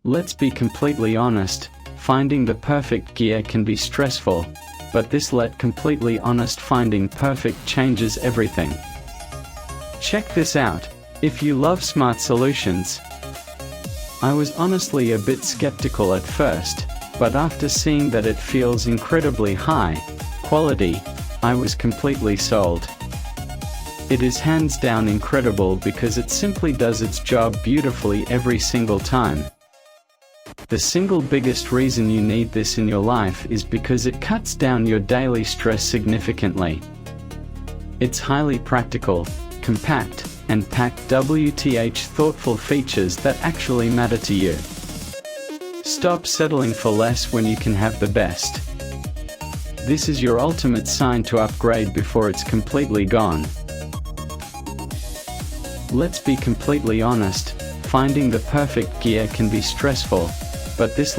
Let's be completely honest, finding the perfect gear can be stressful, but this completely honest finding perfect changes everything. Check this out, if you love smart solutions. I was honestly a bit skeptical at first, but after seeing that it feels incredibly high quality, I was completely sold. It is hands down incredible because it simply does its job beautifully every single time. The single biggest reason you need this in your life is because it cuts down your daily stress significantly. It's highly practical, compact, and packed thoughtful features that actually matter to you. Stop settling for less when you can have the best. This is your ultimate sign to upgrade before it's completely gone. Let's be completely honest, finding the perfect gear can be stressful, but this